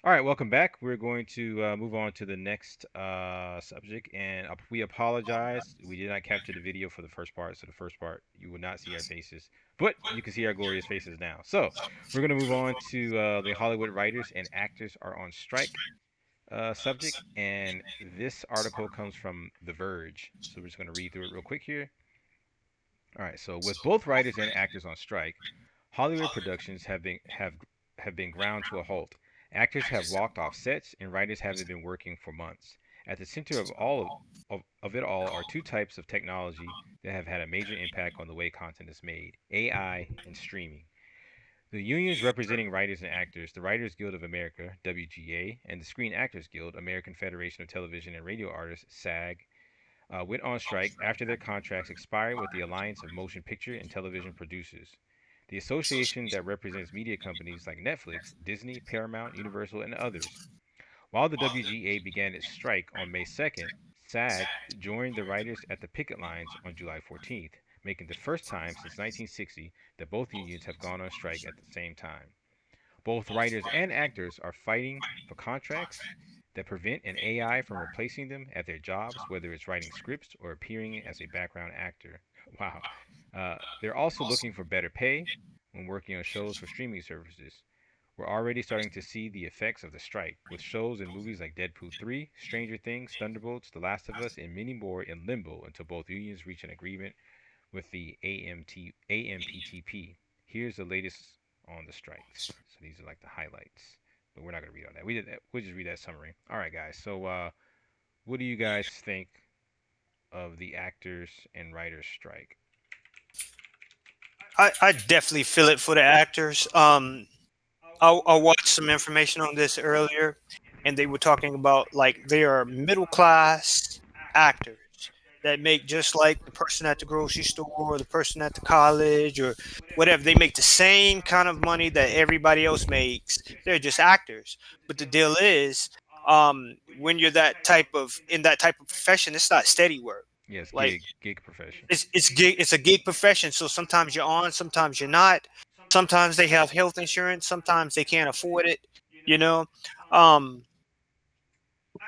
All right, welcome back. We're going to move on to the next subject, and we apologize. We did not capture the video for the first part, so the first part you will not see our faces, but you can see our glorious faces now. So we're going to move on to the Hollywood writers and actors are on strike subject, and this article comes from The Verge. So we're just going to read through it real quick here. All right, so with both writers and actors on strike, Hollywood productions have been ground to a halt. Actors have walked off sets, and writers haven't been working for months. At the center of of it all are two types of technology that have had a major impact on the way content is made: AI and streaming. The unions representing writers and actors, the Writers Guild of America, WGA, and the Screen Actors Guild, American Federation of Television and Radio Artists, SAG, went on strike after their contracts expired with the Alliance of Motion Picture and Television Producers, the association that represents media companies like Netflix, Disney, Paramount, Universal, and others. While the WGA began its strike on May 2nd, SAG joined the writers at the picket lines on July 14th, making the first time since 1960 that both unions have gone on strike at the same time. Both writers and actors are fighting for contracts that prevent an AI from replacing them at their jobs, whether it's writing scripts or appearing as a background actor. Wow. They're also looking for better pay when working on shows for streaming services. We're already starting to see the effects of the strike, with shows and movies like Deadpool 3, Stranger Things, Thunderbolts, The Last of Us, and many more in limbo until both unions reach an agreement with the AMPTP. Here's the latest on the strikes. So these are like the highlights, but we're not gonna read all that. We did that. We'll just read that summary. All right, guys. So, what do you guys think of the actors and writers strike? I definitely feel it for the actors. I watched some information on this earlier, and they were talking about like they are middle class actors that make just like the person at the grocery store or the person at the college or whatever. They make the same kind of money that everybody else makes. They're just actors. But the deal is, when you're that type of in that type of profession, it's not steady work. Yes, Like gig profession. it's a gig profession. So sometimes you're on, sometimes you're not. Sometimes they have health insurance, sometimes they can't afford it. You know, um,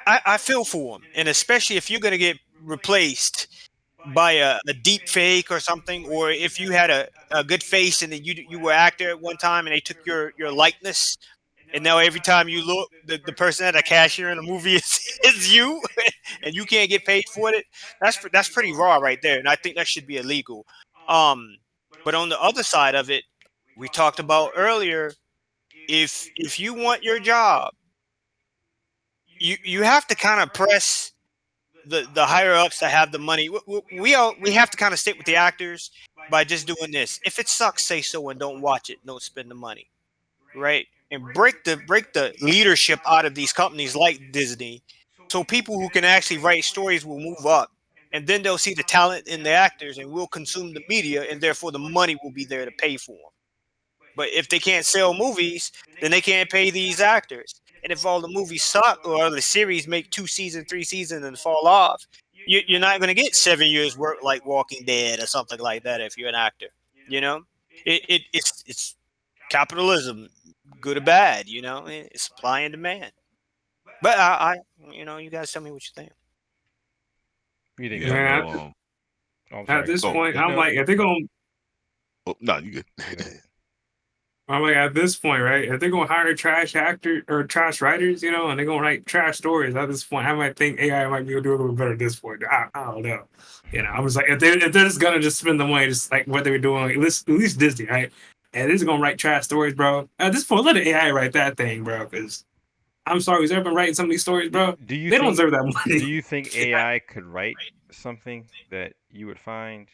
I feel for them, and especially if you're gonna get replaced by a deep fake or something, or if you had a good face and then you were actor at one time and they took your likeness, and now every time you look, the person at a cashier in the movie is you, and you can't get paid for it. That's pretty raw right there, and I think that should be illegal. Um, but on the other side of it, we talked about earlier, if you want your job, you have to kind of press the higher ups that have the money. We have to kind of stick with the actors by just doing this. If it sucks, say so and don't watch it. Don't spend the money, right? And break the leadership out of these companies like Disney, so people who can actually write stories will move up, and then they'll see the talent in the actors and will consume the media, and therefore the money will be there to pay for them. But if they can't sell movies, then they can't pay these actors. And if all the movies suck or the series make 2 seasons, 3 seasons and fall off, you're not going to get 7 years work like Walking Dead or something like that if you're an actor. You know, it's capitalism, good or bad. It's supply and demand. But you guys tell me what you think. What do you think, Yeah, Darko? Man, Oh, I'm at sorry. this point, I'm No, like, if they're going, no, you good. go ahead. I'm like, at this point, right? If they're gonna hire trash actor or trash writers, and they're gonna write trash stories, at this point, I might think AI might be able to do a little better at this point. I don't know. I was like, if they're just gonna just spend the money, just like what they were doing, at least Disney, right? And they're just gonna write trash stories, bro. At this point, let the AI write that thing, bro. Because I'm sorry, who's ever been writing some of these stories, Do, bro? do you They don't think deserve that do money. you think AI could write something that you would find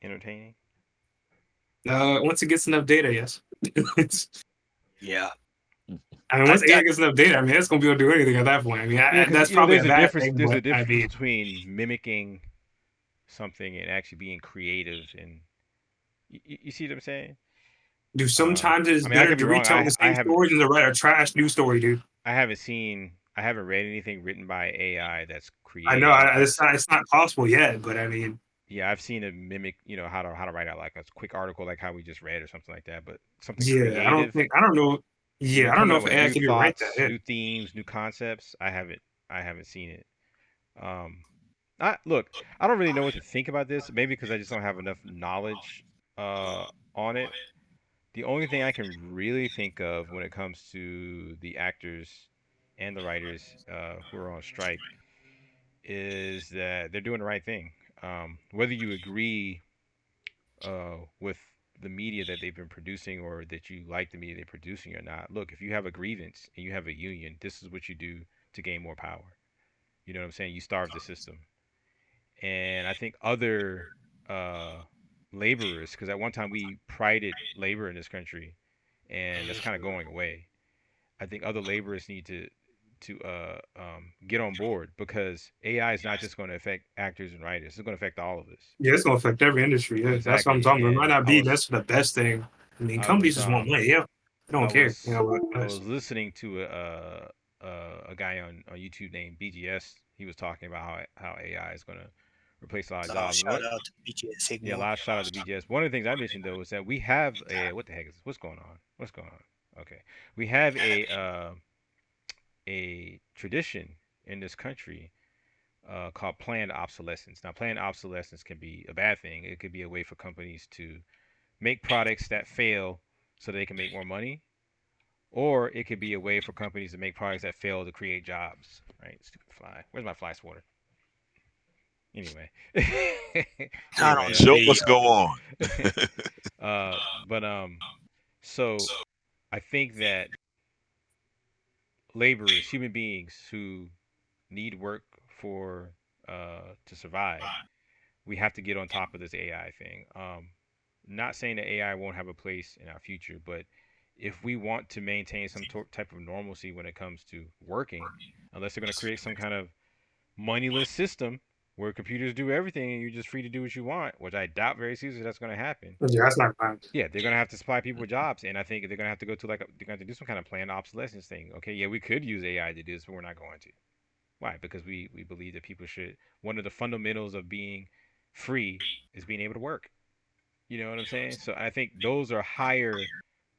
entertaining? Once it gets enough data, yes. Yeah, I mean, I, once AI gets enough data, I mean, it's gonna be able to do anything at that point. I mean, Yeah, because that's probably a there's a bad difference. thing, There's a but I difference mean, between mimicking something and actually being creative, and you see what I'm saying? dude, sometimes it's I mean, I better could be to wrong. retell the I same haven't story than to write a trash news story, dude. I haven't read anything written by AI that's I know creative. it's not possible yet, but I mean, Yeah, I've seen it mimic, how to write out like a quick article like how we just read or something like that, but something yeah, creative. I don't know. You Yeah, know, I don't coming know up if with AI new can be ranked that. thoughts, Yeah. new themes, new concepts. I haven't seen it. I look, I don't really know what to think about this. Maybe because I just don't have enough knowledge uh on it. The only thing I can really think of when it comes to the actors and the writers who are on strike is that they're doing the right thing. Whether you agree with the media that they've been producing or that you like the media they're producing or not, look, if you have a grievance and you have a union, this is what you do to gain more power. You know what I'm saying? You starve the system. And I think other uh, laborers, because at one time we prided labor in this country, and that's kind of going away. I think other laborers need to get on board because AI is not just going to affect actors and writers; it's going to affect all of us. Yeah, it's gonna affect every industry. Yeah, that's what I'm Exactly. talking about. It might And not be that's the best thing. I mean, I companies was just want money. Yeah, they I don't care. You was know, but I was listening to a guy on YouTube named BGS. He was talking about how AI is going to replace a lot of jobs. And Shout what out to BJ Yeah, a Signal. lot of shout out to BGS. One of the things I mentioned though is that we have a what the heck is this? What's going on? What's going on? Okay, we have a tradition in this country called planned obsolescence. Now, planned obsolescence can be a bad thing. It could be a way for companies to make products that fail so they can make more money, or it could be a way for companies to make products that fail to create jobs. Right? Stupid fly. Where's my fly swatter? Anyway, I don't anyway, know. Show must go on. uh, but so I think that laborers, human beings who need work for to survive, we have to get on top of this AI thing. Not saying that AI won't have a place in our future, but if we want to maintain some type of normalcy when it comes to working, unless they're going to create some kind of moneyless system where computers do everything and you're just free to do what you want, which I doubt very seriously that's going to happen. yeah, that's not fine. Yeah, they're gonna have to supply people with jobs, and I think they're gonna have to go to they're gonna have to do some kind of planned obsolescence thing. Okay, yeah, we could use AI to do this, but we're not going to. Why? Because we believe that people should. One of the fundamentals of being free is being able to work. You know what I'm saying? So I think those are higher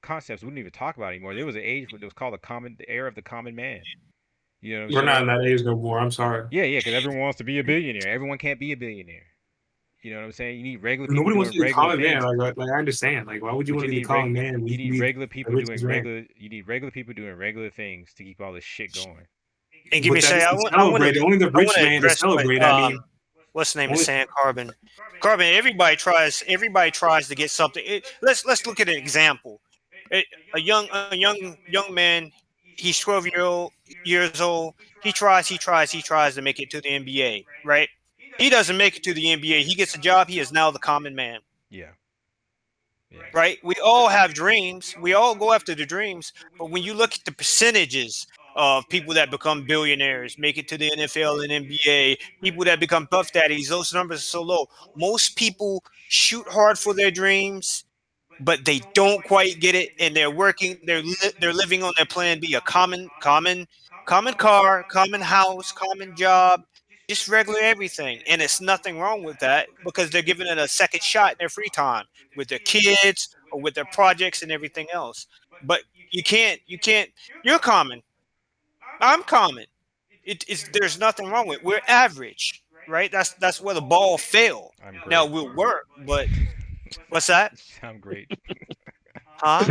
concepts we don't even talk about anymore. There was an age when it was called the era of the common man. You know what I'm We're not saying? in that age no more. I'm sorry. Yeah, yeah, because everyone wants to be a billionaire. Everyone can't be a billionaire. You know what I'm saying? You need regular people Nobody wants doing to be the regular common man. things. Like I understand. Like, why would you But want to be the common man when you you can need be regular the people doing richest man? regular you need regular people doing regular things to keep all this shit going. And give me But a that say, isn't celebrated. Only the I want rich to man is address what celebrated. I mean, what's the name is only saying. Carbon. Everybody tries to get something. Let's look at an example. A young man. He's 12 years old. He tries to make it to the NBA. Right. He doesn't make it to the NBA. He gets a job. He is now the common man. Yeah. Yeah. Right? We all have dreams. We all go after the dreams. But when you look at the percentages of people that become billionaires, make it to the NFL and NBA, people that become puff daddies, those numbers are so low. Most people shoot hard for their dreams, but they don't quite get it, and they're working. They're living on their plan B, a common car, common house, common job, just regular everything. And it's nothing wrong with that because they're giving it a second shot in their free time with their kids or with their projects and everything else. But you can't. You're common. I'm common. It's there's nothing wrong with it. We're average, right? That's where the ball fell. I'm Now great. we'll work, but what's that? I'm great. Huh?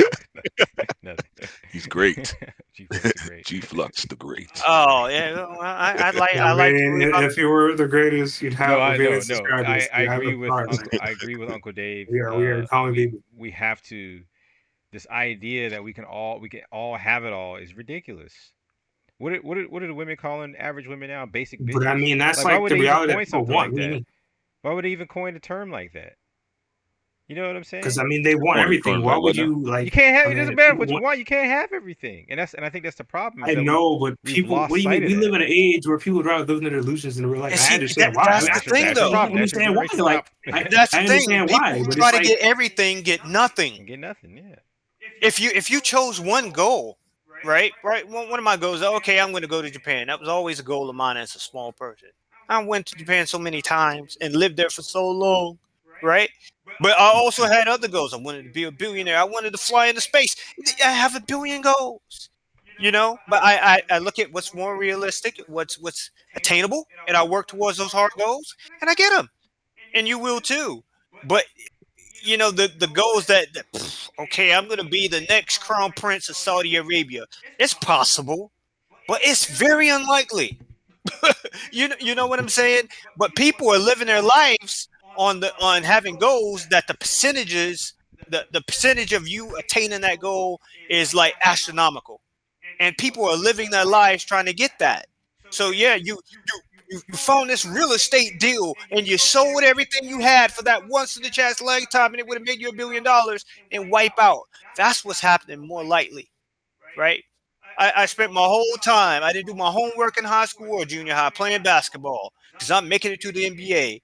Nothing. He's great. G-Flux the great. G-Flux the great. Oh yeah, well, I I like mean, to. if you were the greatest, you'd No, have a I million no no. subscribers. I You have agree a with card. Uncle. I agree with Uncle Dave. We are common people. We have to. This idea that we can all have it all is ridiculous. What are the women calling average women now? Basic But I bitches. mean, that's Like, why like would the they even reality that coin people something want. like What do you that? mean? Why would they even coin a term like that? You know what I'm Because saying? I mean, they want everything. Corny Why like would what now? you You like? can't I have. It mean, doesn't if matter people what you want. want. You can't have everything, and I think that's the problem is I that know, but we've people. lost What do you sight mean? of We live that. in an age where people would rather live in their illusions in real life. And I see, understand why. I that's mean, the thing, That's your I though. problem. don't That's your understand why. generational Like, problem. That's the I thing. understand People why, who but try it's to like get everything get nothing. And get nothing. Yeah. If you chose one goal, right, one of my goals. Okay, I'm going to go to Japan. That was always a goal of mine as a small person. I went to Japan so many times and lived there for so long, right? But I also had other goals. I wanted to be a billionaire. I wanted to fly into space. I have a billion goals, But I look at what's more realistic, what's attainable, and I work towards those hard goals, and I get them, and you will too. But the goals okay, I'm gonna be the next crown prince of Saudi Arabia. It's possible, but it's very unlikely. You know what I'm saying? But people are living their lives on having goals that the percentage of you attaining that goal is like astronomical, and people are living their lives trying to get that. So yeah, you found this real estate deal and you sold everything you had for that once in the chance lifetime, and it would have made you $1 billion and wipe out. That's what's happening more likely, right? I spent my whole time. I didn't do my homework in high school or junior high playing basketball because I'm making it to the NBA.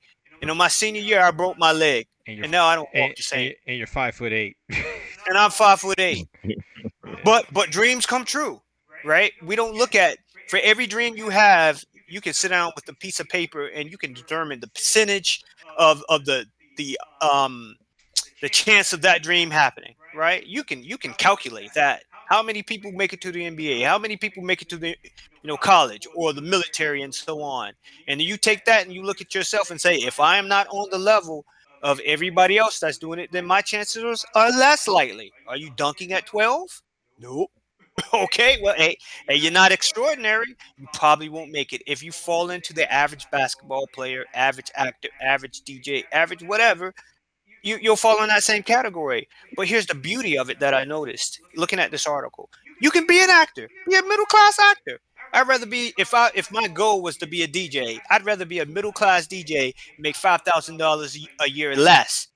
My senior year, I broke my leg, And you're and now I don't walk the and same. you're 5'8". And I'm 5'8". Yeah. But dreams come true, right? We don't look at for every dream you have, you can sit down with a piece of paper and you can determine the percentage of the chance of that dream happening, right? You can calculate that. How many people make it to the NBA? How many people make it to the college or the military and so on? And you take that and you look at yourself and say, if I am not on the level of everybody else that's doing it, then my chances are less likely. Are you dunking at 12? Nope. Okay, well, hey, you're not extraordinary. You probably won't make it. If you fall into the average basketball player, average actor, average DJ, average whatever, you'll fall in that same category. But here's the beauty of it that I noticed looking at this article. You can be an actor, be a middle class actor. I'd rather be if my goal was to be a DJ, I'd rather be a middle class DJ, make $5,000 a year less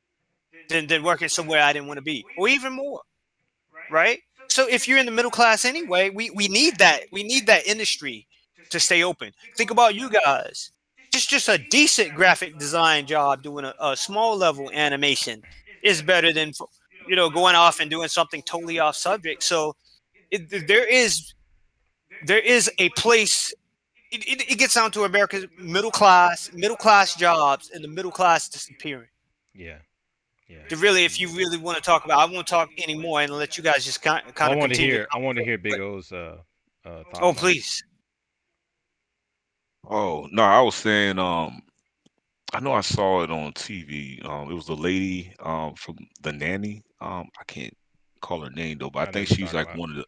than working somewhere I didn't want to be, or even more, right? So if you're in the middle class anyway, we need that. We need that industry to stay open. Think about you guys. Just a decent graphic design job doing a small level animation is better than going off and doing something totally off subject. So there is a place. It gets down to America's middle class jobs, and the middle class disappearing. Yeah. Yeah. Really, if you really want to talk about, I won't talk anymore and let you guys just kind Well, of continue the I want to conversation. hear Big But O's oh, thoughts on it. please. Oh no, I was saying, I know I saw it on TV. It was the lady from the nanny. I can't call her name though, but I I know think what you're she's talking like about. one of the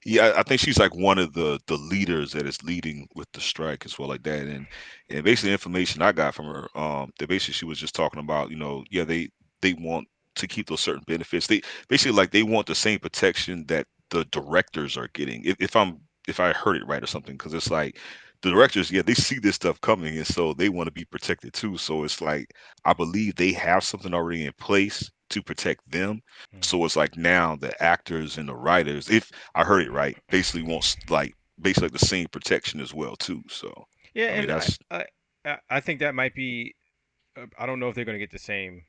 yeah, I think she's like one of the leaders that is leading with the strike as well, like that. And basically, the information I got from her, that basically she was just talking about, yeah, they want to keep those certain benefits. They basically like they want the same protection that the directors are getting. If I heard it right or something, because it's like the directors, yeah, they see this stuff coming, and so they want to be protected too. So it's like I believe they have something already in place to protect them. Hmm. So it's like now the actors and the writers, if I heard it right, basically wants like basically like the same protection as well too. So Yeah, I mean and that's I think that might be. I don't know if they're going to get the same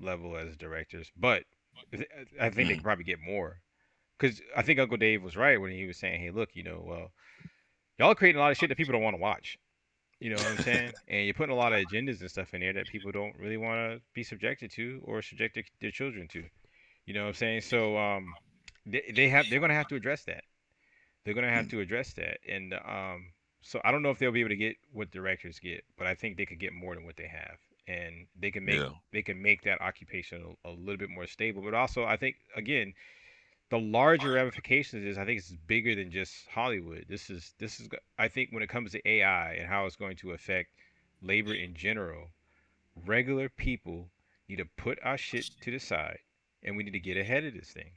level as directors, but th- I think they mm, could probably get more. Because I think Uncle Dave was right when he was saying, "Hey, look, well, y'all are creating a lot of shit that people don't want to watch." You know what I'm saying? And you're putting a lot of agendas and stuff in there that people don't really want to be subjected to or subject their children to. You know what I'm saying? So they're gonna have to address that. They're gonna have mm, to address that, and so I don't know if they'll be able to get what directors get, but I think they could get more than what they have, and yeah, they can make that occupation a little bit more stable. But also, I think again, the larger ramifications is I think it's bigger than just Hollywood. This is I think when it comes to AI and how it's going to affect labor in general, regular people need to put our shit to the side and we need to get ahead of this thing.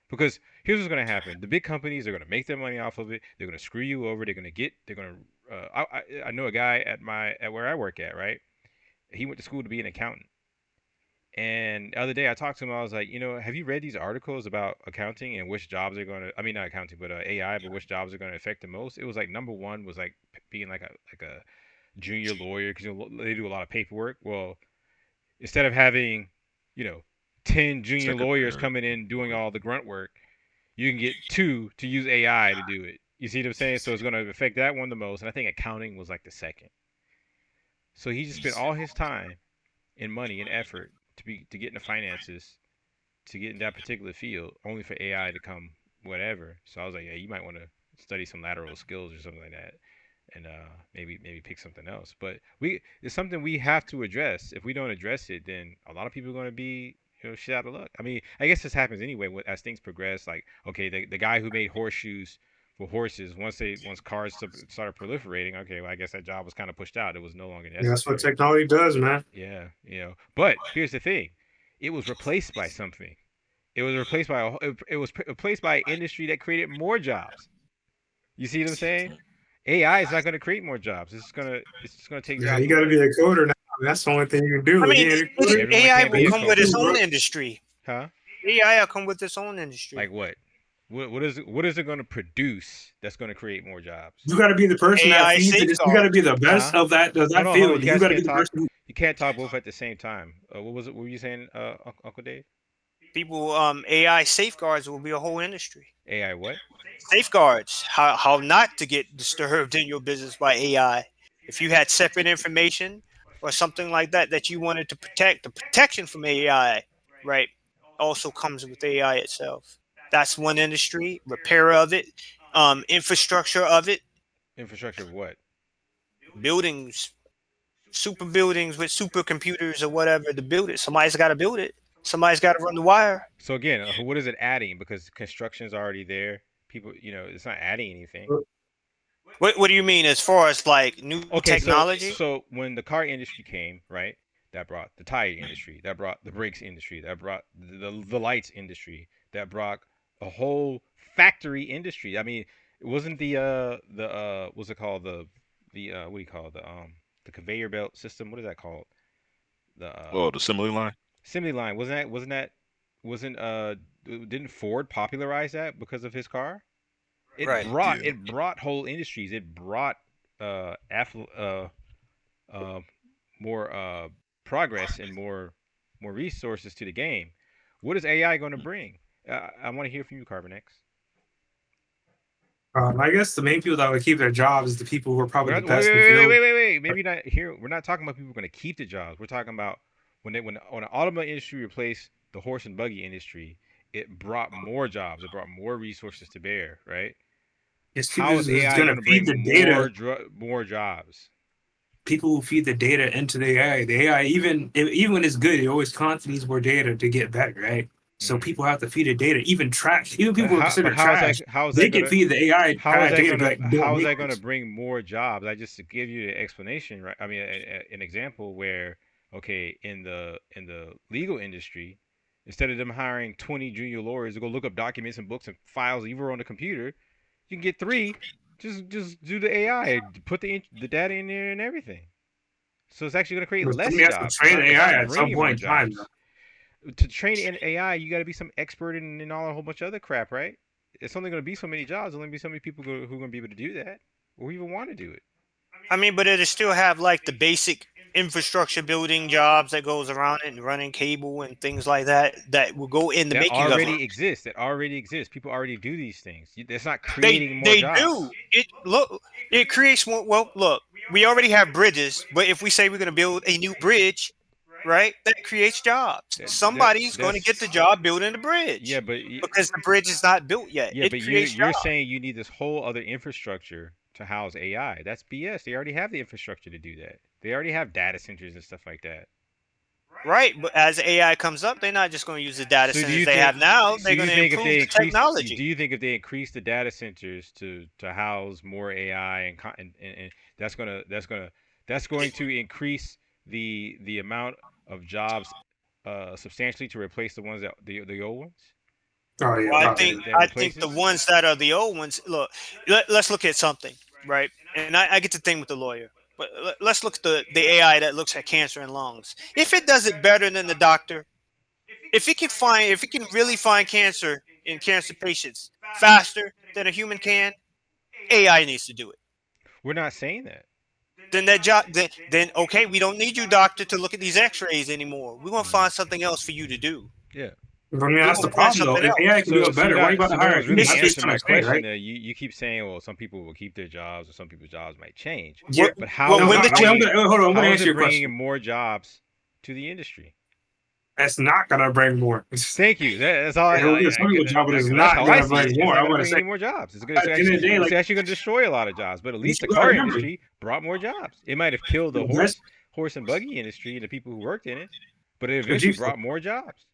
Because here's what's going to happen: the big companies are going to make their money off of it. They're going to screw you over. They're going to. I know a guy at where I work at. Right, he went to school to be an accountant. And the other day I talked to him. I was like, have you read these articles about accounting and which jobs are going to? I mean, not accounting, but AI, but which jobs are going to affect the most? It was like number one was like being like a junior lawyer because they do a lot of paperwork. Well, instead of having, you know, 10 junior lawyers secretary. coming in doing all the grunt work, you can get two to use AI to do it. You see what I'm saying? So it's going to affect that one the most. And I think accounting was like the second. So he just spent all his time and money and effort to get into finances to get in that particular field, only for AI to come whatever. So I was like, yeah, you might want to study some lateral skills or something like that, and maybe pick something else. But it's something we have to address. If we don't address it, then a lot of people are going to be shit out of luck. I mean, I guess this happens anyway as things progress. Like, okay, the guy who made horseshoes for horses, once cars started proliferating, okay, well, I guess that job was kind of pushed out. It was no longer Yeah, that's what necessary. technology does, man. Yeah, But here's the thing: it was replaced by something. It was replaced by it was replaced by an industry that created more jobs. You see what I'm saying? AI is not going to create more jobs. It's just gonna take Yeah, jobs you got to away. be a coder now. That's the only thing you can do. I mean, Again, a coder. Everyone AI can't will be a come with its coder, own industry. huh? AI will come with its own industry. Like what? What is it going to produce that's going to create more jobs? You got to be the person that AI feeds it. You got to safeguards. be the best Huh? of that Hold on, hold on. field. You You guys got to be can't the talk. person. You can't talk both at the same time. What was it? What were you saying, Uncle Dave? People, AI safeguards will be a whole industry. AI what? Safeguards, how not to get disturbed in your business by AI. If you had separate information or something like that that you wanted to protect, the protection from AI, right, also comes with AI itself. That's one industry. Repair of it, infrastructure of it, Infrastructure of what? buildings, super buildings with supercomputers or whatever to build it. Somebody's got to build it. Somebody's got to run the wire. So again, what is it adding? Because construction's already there. People, it's not adding anything. What do you mean as far as like new Okay, technology? so when the car industry came, right? That brought the tire industry, that brought the brakes industry, that brought the lights industry, that brought a whole factory industry. I mean, it wasn't what's it called, the what do you call it? The conveyor belt system. What is that called? The Oh, the assembly line. assembly line. Wasn't didn't Ford popularize that because of his car? It Right. brought Yeah. it brought whole industries. It brought uh, more progress and more resources to the game. What is AI going to bring? I want to hear from you, Carbon X. I guess the main people that would keep their jobs is the people who are probably We're the not, wait, best wait, in the wait, wait, field. wait, wait, wait. Maybe not here. We're not talking about people going to keep the jobs. We're talking about when the automobile industry replaced the horse and buggy industry, it brought more jobs. It brought more resources to bear, right? How is It's AI going to going to feed bring the data. more jobs? People who feed the data into the AI, even when it's good, it always constantly needs more data to get better, right? So Mm. people have to feed the data. Even trash, even But people who are considered trash, how is they that can gonna feed the AI trash data. Be like, don't how is make that gonna this. bring more jobs? I just to give you the explanation, right? I mean, an example where okay, in the legal industry, instead of them hiring 20 junior lawyers to go look up documents and books and files even on the computer, you can get three. Just do the AI, put the data in there and everything. So it's actually gonna create But less somebody has to jobs. train It's AI not at some bringing more point in time. jobs. To train an AI, you got to be some expert in all a whole bunch of other crap, right? It's only going to be so many jobs. There's only be so many people who are going to be able to do that, or even want to do it. I mean, but it'll still have like the basic infrastructure building jobs that goes around it and running cable and things like that that will go in the That making of it. already exists. That already exists. People already do these things. It's not They creating more they jobs. do. It creates more. Well, look, we already have bridges, but if we say we're going to build a new bridge, right, that creates jobs. Somebody's going to That's get the job building the yeah, bridge but because the bridge is not built yet. yeah, It but creates you're jobs. saying you need this whole other infrastructure to house AI. That's BS. They already have the infrastructure to do that. They already have data centers and stuff like that. Right, but as AI comes up, they're not just going to use the data So do centers you they think? have now. So They're going you to think if improve they the increase? Do technology. you think if they increase the data centers to house more AI and that's going to increase the amount of jobs substantially to replace the ones that the old ones Oh yeah, Well, probably. I think the replaces? ones that are the old ones. Look, let's look at something, right? And I get the thing with the lawyer, but let's look at the AI that looks at cancer and lungs. If it does it better than the doctor, if it can really find cancer in cancer patients faster than a human can, AI needs to do it. We're not saying that. Then that job, then okay, we don't need you, doctor, to look at these X-rays anymore. We're gonna Mm. find something else for you to do. Yeah. I mean, We're that's gonna the find problem though. something If else. AI can do it better, why are you about to No hire? one's really That's what you're answering trying my to say, question right? there. You keep saying, well, some people will keep their jobs, or some people's jobs might change. Yeah. But Well, No, when the hold on. I'm how gonna is answer it your bringing question. in more jobs to the industry? That's not gonna bring more. Thank you. That's all. It'll be a soluble job, but it's That's not how I gonna see bring it. It's more. not I going to want to bring say any more jobs. at the end of the day, It's like actually going to destroy a lot of jobs. But at least the you gotta car remember, industry brought more jobs. It might have killed the the best horse and buggy industry and the people who worked in it, but it the eventually G-Flux. brought more jobs.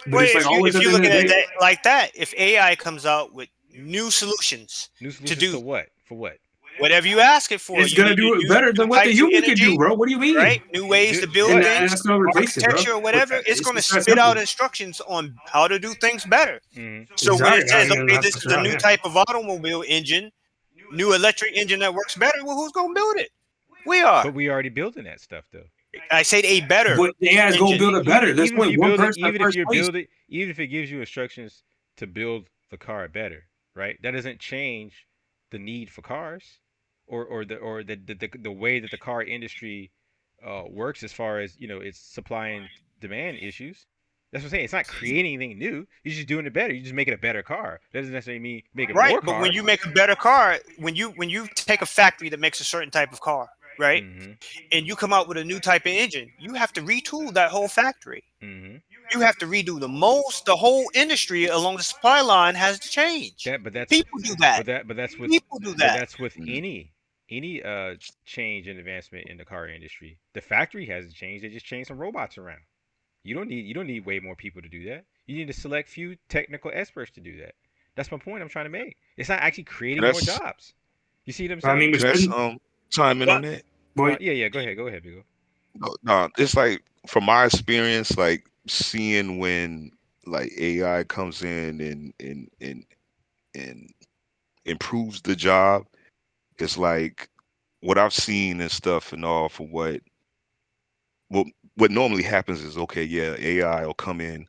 But Well, it's like always if at you the end look of at the it day, like that, if AI comes out with new solutions New to solutions to do what? For what? whatever you ask it for, it's you gonna need do it new better than what the types of human can do, energy, bro. What do you right? mean? New ways to build And What? things, that's gonna replace it, bro. architecture or But whatever. It's going to it's that spit out simple. instructions on how to do things better. Mhm. So when it Exactly. says, And okay, that's this what is a you're new yeah. type of automobile engine, new electric engine that works better, well, who's going to build it? We are. But we already building that stuff though. I said a better But AI is gonna engine. build it better. There's Even if only you one build it, person at even if first you place. build it, even if it gives you instructions to build the car better, right? That doesn't change the need for cars, or the way that the car industry works as far as its supply and demand issues. That's what I'm saying. It's not creating anything new. You're just doing it better. You're just making a better car. That doesn't necessarily mean making Right, more but when cars. you make a better car, when you take a factory that makes a certain type of car, right, Mhm. and you come out with a new type of engine, you have to retool that whole factory. Mhm. You have to redo the whole industry along the supply line has to change. That, but that's, People do that. but that's with, People do but that. that's with Mm. any change and advancement in the car industry. The factory hasn't changed. They just changed some robots around. You don't need way more people to do that. You need a select few technical experts to do that. That's my point I'm trying to make. It's not actually And creating more that's jobs. You see what I'm I mean, saying? but that's shouldn't chime in on But that. but Yeah. Go ahead, Bigo. No, it's like from my experience, like seeing when like AI comes in and improves the job. It's like what I've seen and stuff and all for what what normally happens is okay, yeah, AI will come in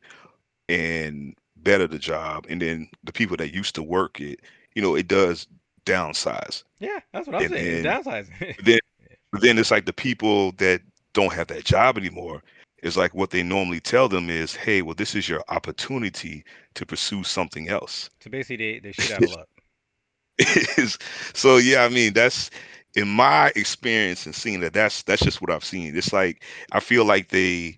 and better the job, and then the people that used to work it, it does downsize, Yeah, that's what I'm and saying. It's then downsizing. then but then it's like the people that don't have that job anymore. It's like what they normally tell them is, hey, well, this is your opportunity to pursue something else. So basically, they shit out of luck. Is so yeah, I mean that's in my experience and seeing that's just what I've seen. It's like I feel like they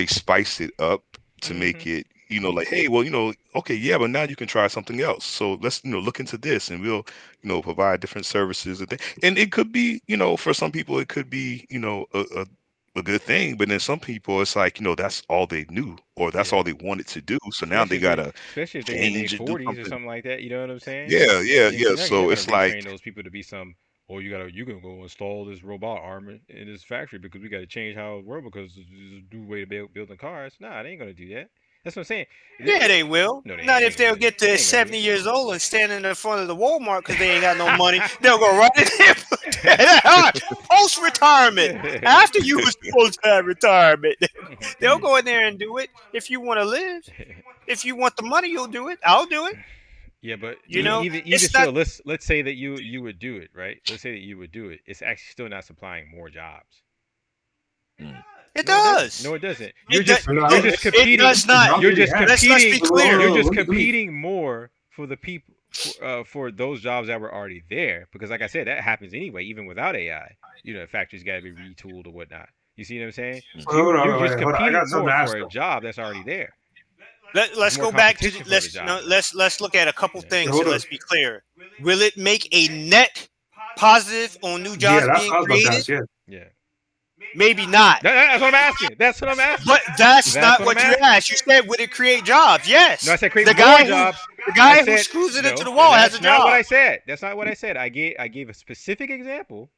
spice it up to Hmm. make it, like, hey, well, okay, yeah, but now you can try something else. So let's, look into this and we'll, provide different services and things. And it could be, for some people, it could be, a good thing. But then some people, it's like, that's all they knew or that's Yeah. all they wanted to do. So now they gotta Especially if they're in their change and do 40s or something. something like that. You know what I'm saying? Yeah, yeah, You're yeah. not, you're not So gonna it's like, retrain those people to be some. Oh, you gonna go install this robot arm in this factory because we gotta change how it works because it's a new way to building cars. Nah, they ain't gonna do that. That's what I'm saying. yeah, they will. No, Not they if ain't gonna they'll do it. get They to ain't gonna do 70 years old and standing in front of the Walmart because they ain't got no money. They'll go right in there and put that on. Post retirement. After you was supposed to have retirement, they'll go in there and do it. If you want to live, if you want the money, you'll do it. I'll do it. Yeah, but You know, even it's not. still, let's say that you would do it, right? Let's say that you would do it. It's actually still not supplying more jobs. mm, It No, it doesn't. does. No, it doesn't. It does. You're It, just it competing. does not. You're just Let's be competing. clear. You're just let me competing more for the people for those jobs that were already there. Because, like I said, that happens anyway, even without AI. Factories got to be retooled or whatnot. You see what I'm saying? mm. So you're just hold on. I got competing something more to for ask a though. job that's already there. There's Let's more go back to competition for the job now. let's look at a couple Yeah. things Hold and on. let's be clear. Will it make a net positive on new Yeah, jobs that's being what I was about to created? ask. Yeah. Yeah. Maybe not. That's what I'm asking. That's what I'm asking. But that's That's not what I'm what you asking. asked. You said would it create jobs? No, I Yes. said create The more guy who jobs. the I guy who said screws it into no. the wall has a That's not what job. I said. That's not what I said. I gave a specific example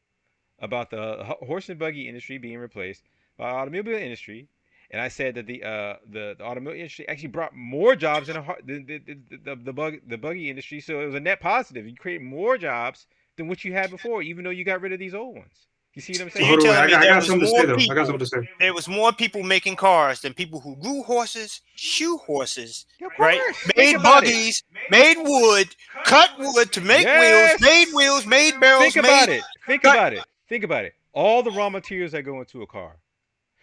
about the horse and buggy industry being replaced by automobile industry, and I said that the automobile industry actually brought more jobs than the buggy industry. So it was a net positive. You create more jobs than what you had before, even though you got rid of these old ones. You see what I'm So you're saying? Hold on. Wait. telling me I there got was something to say more though. I got people something to say. there was more people making cars than people who grew horses, shoe horses, Yeah, of right? course. Think Made about it. buggies, made wood, cut wood to make Yes. wheels, made barrels, Think made about it. Think cut. about it. Think about it. All the raw materials that go into a car.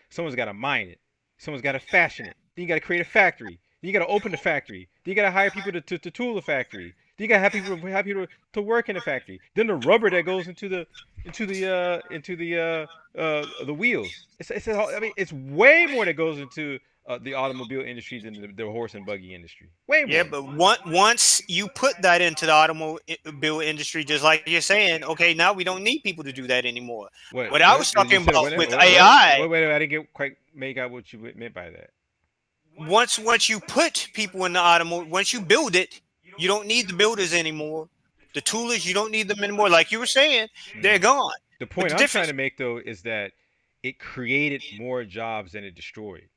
Someone's got to mine it. Someone's got to fashion it. Then you got to create a factory. Then you got to open the factory. Then you got to hire people to tool the factory. You gotta have people to work in the factory. Then the rubber that goes into the wheels. I mean, it's way more that goes into the automobile industry than the horse and buggy industry. Way Yeah, more. but once you put that into the automobile industry, just like you're saying, okay, now we don't need people to do that anymore. What? What I was You talking said about what? with Wait, AI, wait, I didn't get quite make out what you meant by that. once you put people in the automobile, once you build it, you don't need the builders anymore. The toolers, you don't need them anymore. Like you were saying, they're Hmm. gone. The But point the I'm trying difference, to make though is that it created more jobs than it destroyed.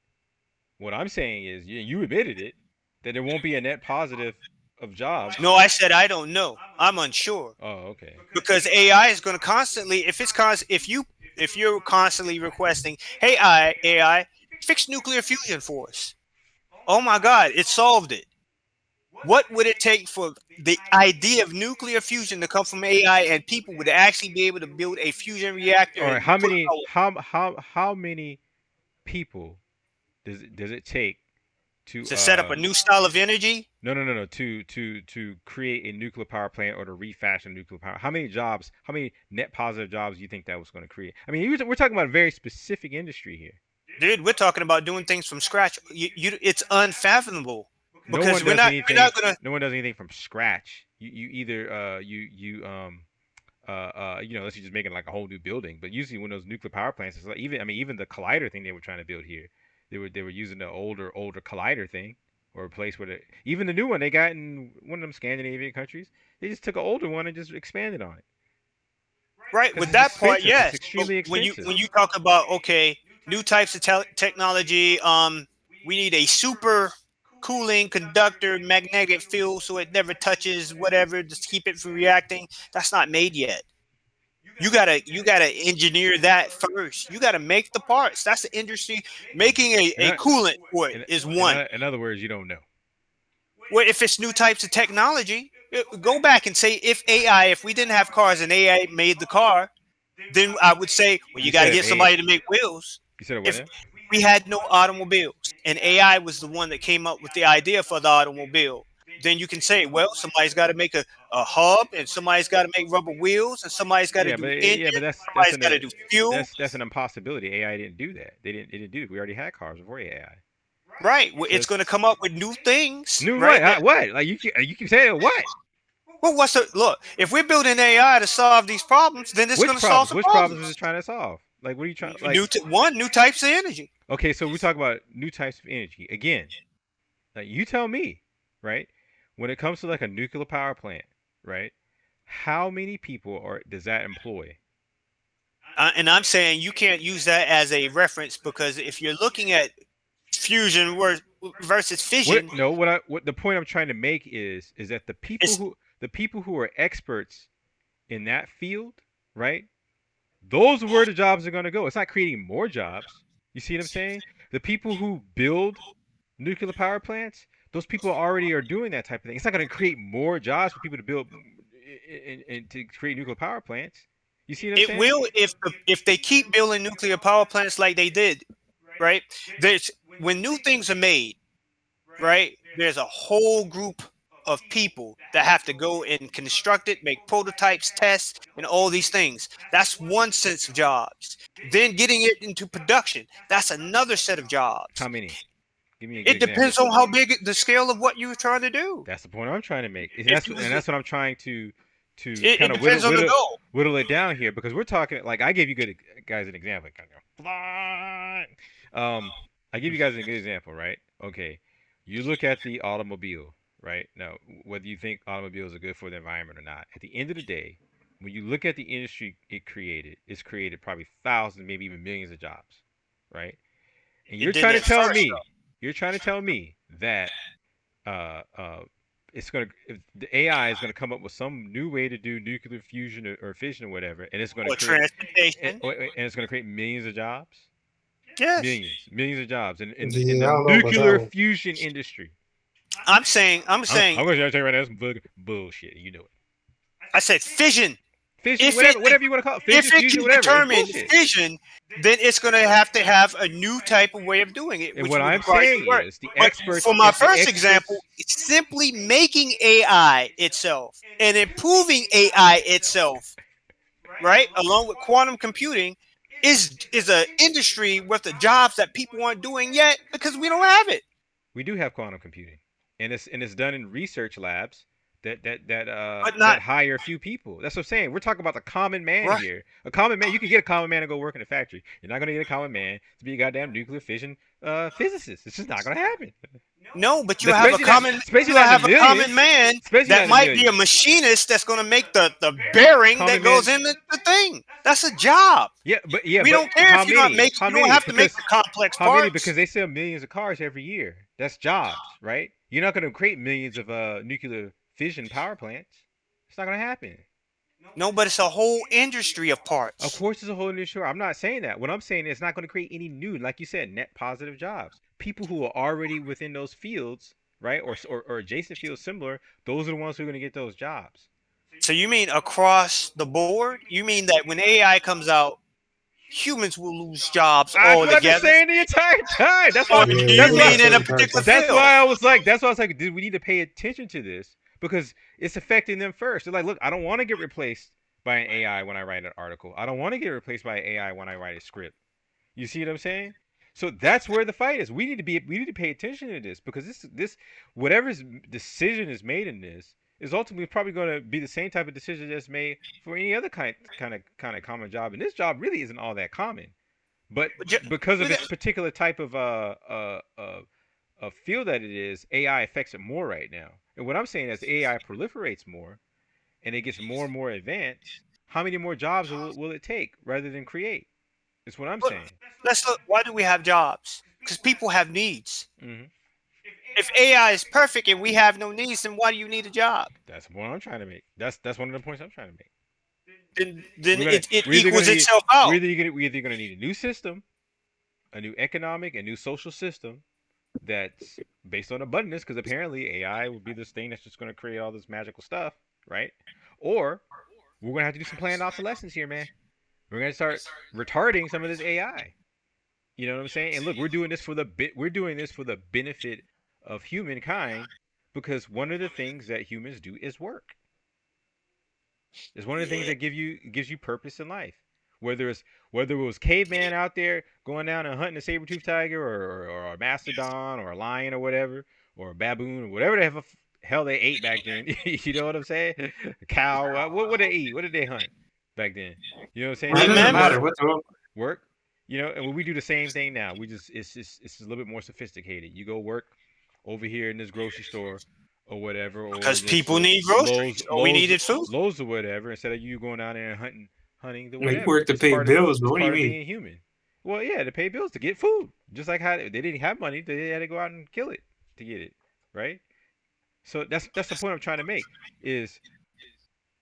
What I'm saying is, you admitted it, that there won't be a net positive of jobs. no, I said I don't know. I'm unsure Oh, okay. because AI is going to constantly, if you're constantly requesting, hey AI, fix nuclear fusion for us. Oh my God, it solved it. What would it take for the idea of nuclear fusion to come from AI and people would actually be able to build a fusion reactor All right. and How put many? power? How many people does it take to To set up a new style of energy? no to create a nuclear power plant or to refashion nuclear power? How many jobs? How many net positive jobs do you think that was going to create? I mean, we're talking about a very specific industry here. Dude, we're talking about doing things from scratch. It's unfathomable No because one we're does not we're anything. not gonna. No one does anything from scratch. You either unless you're just making like a whole new building. But usually when those nuclear power plants, it's like even the collider thing they were trying to build here, they were using the older collider thing, or a place where even the new one they got in one of them Scandinavian countries, they just took an older one and just expanded on it Right, because with it's that part, expensive. It's yes. But extremely expensive. when you talk about, okay, new types of technology, we need a super cooling conductor magnetic field so it never touches whatever, just keep it from reacting. That's not made yet. You gotta engineer that first. You gotta make the parts. That's the industry. Making And a coolant for it is one. in other words, you don't know. Well, if it's new types of technology, go back and say if we didn't have cars and AI made the car, then I would say, well, You you got said to if get a somebody to make wheels. you said what If now? we had no automobiles and AI was the one that came up with the idea for the automobile, then you can say, well, somebody's got to make a hub and somebody's got to make rubber wheels and somebody's got to do Yeah, but engines, somebody's got to do fuel. that's an impossibility. AI didn't do that. They didn't do it. We already had cars before AI. Right. Well, So it's it's going to come up with new things, new what? right? That, What? Like you keep saying what? well, what's the look? If we're building AI to solve these problems, then it's going Which to solve problems? some Which problems is it problems. trying to solve? Like what are you trying New types of energy. Okay, so we talk about new types of energy. Again, like you tell me, right? When it comes to like a nuclear power plant, right? How many people does that employ? And I'm saying you can't use that as a reference because if you're looking at fusion versus fission, What the point I'm trying to make is that it's the people who are experts in that field, right? Those are where the jobs are going to go. It's not creating more jobs. You see what I'm saying? The people who build nuclear power plants, those people already are doing that type of thing. It's not going to create more jobs for people to build and to create nuclear power plants. You see what I'm it saying? will if they keep building nuclear power plants like they did, right? There's when new things are made, right? There's a whole group of people that have to go and construct it, make prototypes, tests, and all these things. That's one set of jobs. Then getting it into production, that's another set of How jobs. many? Give me a good It example. depends on how big the scale of what you're trying to do. That's the point I'm trying to make. If you And was, that's what I'm trying to it kind of depends on the goal. whittle it down here because we're talking like I gave you good guys an example. Kind of I give you guys a good example, right? Okay, you look at the automobile, right? Now, whether you think automobiles are good for the environment or not, at the end of the day, when you look at the industry it's created probably thousands, maybe even millions of jobs, right? And It did that first, though. you're trying to tell me that uh, uh, it's gonna if the AI is gonna come up with some new way to do nuclear fusion or fission or whatever, and it's gonna Or create transportation. and it's gonna create millions of jobs, Yes. millions of jobs in Yeah, the I don't know about that nuclear one. fusion industry. I'm saying, I'm gonna tell you right now, that's bullshit. You know it. I said fission. fission, If it whatever you want to call it, fission, if it fusion, can whatever. It's determine bullshit. fission, then it's going to have a new type of way of doing it, And which what would I'm require saying new work. is the But experts, for my the first example, experts. it's simply making AI itself and improving AI itself, right? Along with quantum computing, is an industry with the jobs that people aren't doing yet because we don't have it. We do have quantum computing, and it's done in research labs But that not hire a few people. That's what I'm saying. We're talking about the common man right. here. A common man, you can get a common man to go work in a factory. You're not gonna get a common man to be a goddamn nuclear fission physicist. It's just not gonna happen. No, but Especially you not in have the a millions. common man Especially not that in the might be a millions. machinist that's going to make the bearing Common that man. goes in the thing. That's a job. Yeah, We but don't care how if you're not many? making. How You don't many? have to make Because the complex how many? Because parts. they sell millions of cars every year. That's jobs, right? You're not gonna create millions of nuclear fission power plants. It's not gonna happen. No, but it's a whole industry of Of parts. course, it's a whole new story. I'm not saying that. What I'm saying is it's not going to create any new, like you said, net positive jobs. People who are already within those fields, right, or adjacent fields similar, those are the ones who are going to get those jobs. So you mean across the board? You mean that when AI comes out, humans will lose jobs That's what I've been altogether? saying the entire time. Or Yeah, do yeah, you That's yeah, why mean that's in the a entire particular time. that's field? why I was like, dude, we need to pay attention to this because it's affecting them first. They're like, look, I don't want to get replaced by an AI when I write an article. I don't want to get replaced by an AI when I write a script. You see what I'm saying? So that's where the fight is. We need to pay attention to this because this whatever decision is made in this is ultimately probably going to be the same type of decision that's made for any other kind of common job. And this job really isn't all that common, but But ju- because of but its particular type of field that it is, AI affects it more right now. And what I'm saying is AI proliferates more and it gets more and more advanced. How many more jobs will it take rather than create? That's what I'm but saying. let's look. Why do we have jobs? Because people have needs. Hmm. If AI is perfect and we have no needs, then why do you need a job? That's what I'm trying to make. That's one of the points I'm trying to make. Then We're gonna it we're either equals gonna need itself out. we're either gonna need a new system, a new economic, a new social system that's based on abundance, because apparently AI will be this thing that's just gonna create all this magical stuff, right? Or we're gonna have to do some planned obsolescence here, man. We're gonna start retarding some of this AI. You know what I'm saying? And look, we're doing this for the benefit of humankind because one of the things that humans do is work. It's one of the things Yeah. that gives you purpose in life. Whether it's whether it was caveman out there going down and hunting a saber-toothed tiger or a mastodon or a lion or whatever or a baboon or whatever the hell they ate back then. You know what I'm saying? A cow. What would they eat? What did they hunt back then? You know what I'm saying? Well, They it A eat doesn't mammoth. matter work, what the work. You know, and we do the same thing now. We just it's a little bit more sophisticated. You go work over here in this grocery store or whatever, or Because this people need groceries. Lowe's Or we needed food. Lowe's or whatever, instead of you going out there and hunting the you whatever. work to pay bills, but It's what do you part of mean? being human. Well, yeah, to pay bills to get food, just like how they didn't have money, they had to go out and kill it to get it, right? So that's the point I'm trying to make is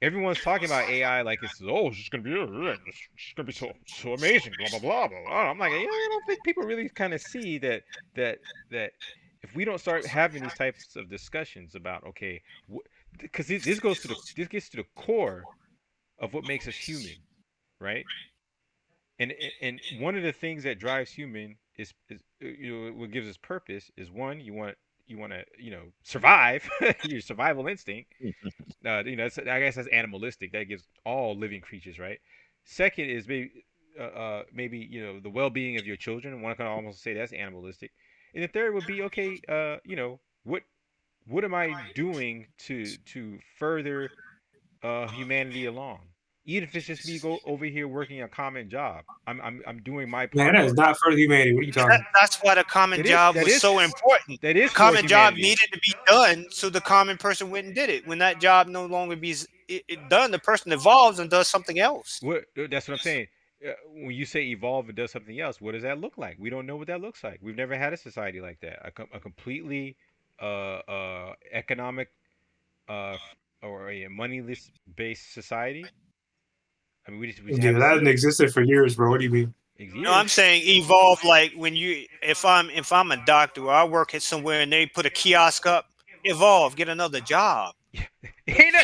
everyone's talking about AI like it's just gonna be it's gonna be so amazing, blah blah blah blah. Blah. I'm like, I don't think people really kind of see that that if we don't start having these types of discussions about okay, because this gets to the core of what makes us human, right? And one of the things that drives human is what gives us purpose is one you want to survive your survival instinct. I guess that's animalistic. That gives all living creatures, right? Second is maybe the well-being of your children. One can almost say that's animalistic. And the third would be okay. What am I doing to further humanity along? Even if it's just me go over here working a common job, I'm doing my Man, part. that is not for humanity. What are you talking? That's why the common job That was is so important. that The is for common job humanity. needed to be done, so the common person went and did it. When that job no longer be done, the person evolves and does something else. That's what I'm saying. When you say evolve and does something else, what does that look like? We don't know what that looks like. We've never had a society like that. A completely economic or a moneyless based society. I mean, we just Yeah, haven't that seen hasn't it. existed for years, bro. What do you mean? No, I'm Years. saying evolve like when you if I'm a doctor or I work at somewhere and they put a kiosk up, evolve, get another job. Ain't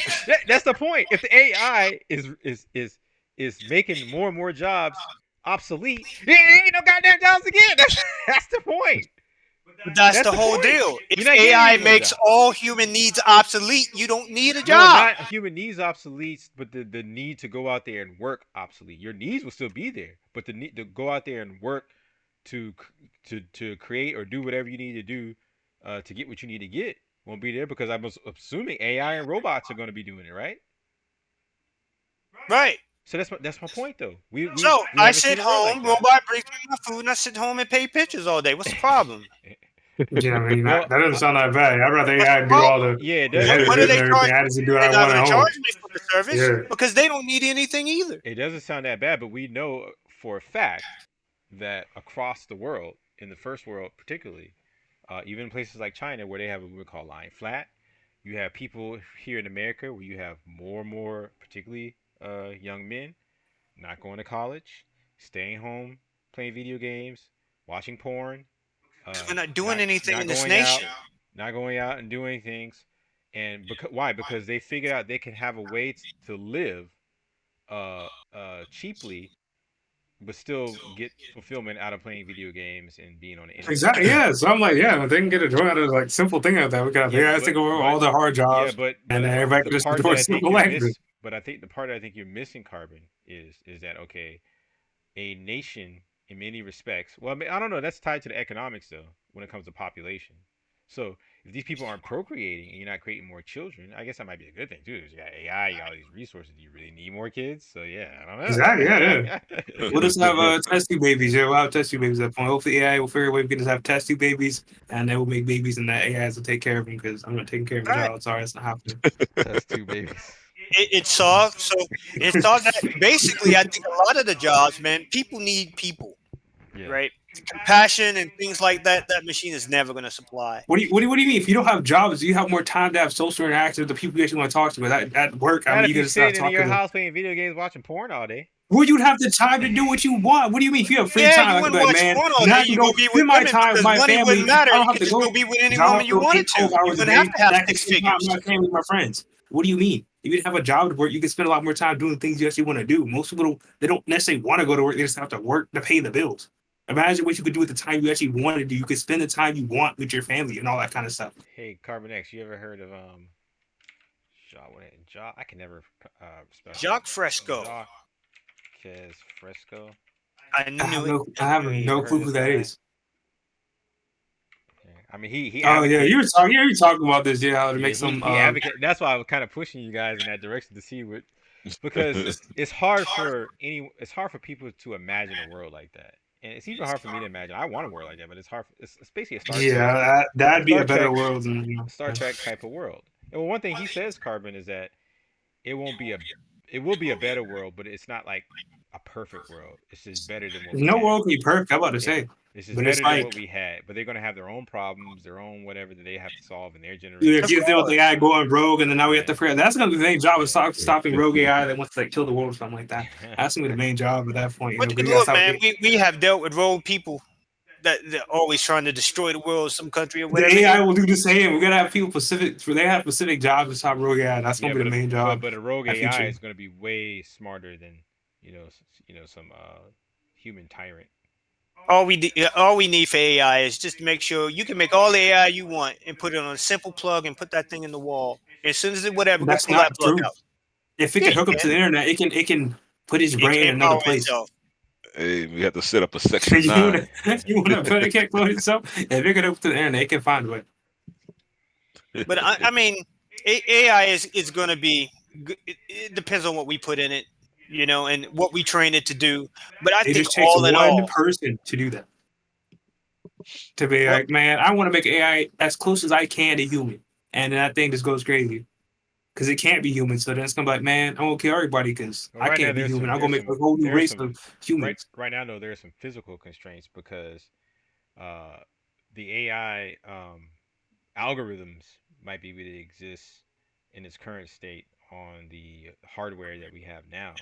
that's the point. If the AI is making more and more jobs obsolete, it ain't no goddamn jobs again. That's the point. But that's That's the the whole point. deal. You're If not getting AI any more makes jobs. all human needs obsolete, you don't need a No, job. not human needs obsolete, but the need to go out there and work obsolete. Your needs will still be there, but the need to go out there and work to to create or do whatever you need to do to get what you need to get won't be there because I'm assuming AI and robots are going to be doing it, right? Right. So that's my point though. We we So we I haven't sit seen a world like home, that. robot brings me my food, and I sit home and paint pictures all day. What's the problem? Yeah, I mean Well, that doesn't sound that bad. I'd rather What's the AI do problem? all the yeah, it the doesn't. heavy What are lifting they and everything. charging I me just do for? what I They're not want going at to home. charge me for the service Yeah, because they don't need anything either. It doesn't sound that bad, but we know for a fact that across the world, in the first world particularly, even in places like China where they have what we call lying flat, you have people here in America where you have more and more, particularly young men, not going to college, staying home, playing video games, watching porn, We're not doing not anything not in this going out, nation. not going out and doing things, and because why? Because they figured out they can have a way to live cheaply, but still get fulfillment out of playing video games and being on the internet. exactly. Yeah, so I'm like, Yeah, yeah, if they can get a joy out of like simple thing like that. We got yeah, AI but take over but all the hard yeah, jobs, but and then everybody the can just part do that a I think simple you're language. miss, but I think the part I think you're missing, Carbon, is that okay? A nation, in many respects, well, I mean, I don't know. That's tied to the economics though, when it comes to population. So if these people aren't procreating and you're not creating more children, I guess that might be a good thing too. 'Cause you got AI, you got all these resources. Do you really need more kids? So yeah, Exactly. Yeah, yeah. I don't We'll just know. have test tube babies. Yeah, we'll have test tube babies at that point. Hopefully, AI will figure a way we can just have test tube babies, and they will make babies, and that AI will take care of them because I'm not taking care of my Right. child. Sorry, it's not happening. Test two babies. It solved. So it solved that. Basically, I think a lot of the jobs, man, people need people, Yeah. right? Compassion and things like that. That machine is never going to supply. What do you mean? If you don't have jobs, you have more time to have social interactions with the people you actually want to talk to. But at work, I Not mean, if you you're gotta start sitting in talking your to them. house playing video games, watching porn all day. Well, you'd have the time to do what you want. What do you mean? If you have free Yeah, time, you I could be wouldn't like, watch man, porn all now day. I can You go go be with spend my women time with because my money wouldn't family. matter. I don't You have could to just go go be with any job woman you for wanted 12 to. You hours a wouldn't have day. to have That can six spend time with figures. my family, my friends. What do you mean? If you have a job to work, you can spend a lot more time doing the things you actually want to do. Most people they don't necessarily want to go to work. They just have to work to pay the bills. Imagine what you could do with the time you actually want to do. You could spend the time you want with your family and all that kind of stuff. Hey, Carbon X, you ever heard of I can never spell his Jacques Fresco. Jacques Fresco. I knew it. I have You no ever heard clue of who this that guy? is. Yeah. I mean, he Oh yeah, advocates. you were talking about this, yeah, how to Yeah, make he some he advocate. That's why I was kind of pushing you guys in that direction to see what, because it's hard for it's hard for people to imagine a world like that, and it's even hard for me to imagine. I want a world like that, but it's hard. It's basically a yeah, that'd be Star a better Trek, world than Star Trek type of world. And well, one thing he says, Carbon, is that it won't be a, it will be a better world, but it's not like a perfect world. It's just better than what we no had. world can be perfect. I'm about to Yeah, say, it's just but it's better than like what we had. But they're gonna have their own problems, their own whatever that they have to solve in their if Of generation. you deal with the course. guy going rogue, and then now we have Yeah, to figure that's gonna be the main job of yeah. stopping rogue AI that wants to like kill the world or something like that. That's gonna be the main job at that point. You know, But we gotta look, stop man, we have dealt with rogue people that always trying to destroy the world, some country or the whatever. AI will do the same. We're gonna have people specific. They have specific jobs to stop rogue AI. That's gonna Yeah, be the main job. but a rogue That AI future. is gonna be way smarter than some human tyrant. All we need for AI is just to make sure you can make all the AI you want and put it on a simple plug and put that thing in the wall. As soon as it whatever, go That's pull not that plug true. out. If it Yeah, can you hook up to can. the internet, it can put his It brain in can't another power place. itself. Hey, we have to set up a section you nine. wanna you wanna bet it can't clone itself? If it can hook up to the internet, it can find a way. But I mean, AI is going to be. It depends on what we put in it, and what we train it to do. But I It think just takes all in one all, person to do that. To be well, like, man, I want to make AI as close as I can to human, and then that thing just goes crazy because it can't be human. So then it's gonna be like, man, I won't kill everybody because Well, I right now can't be human. I'm gonna make a whole new there's race some of humans. right now though there's some physical constraints because uh, the AI algorithms might be able to exist in its current state on the hardware that we have now.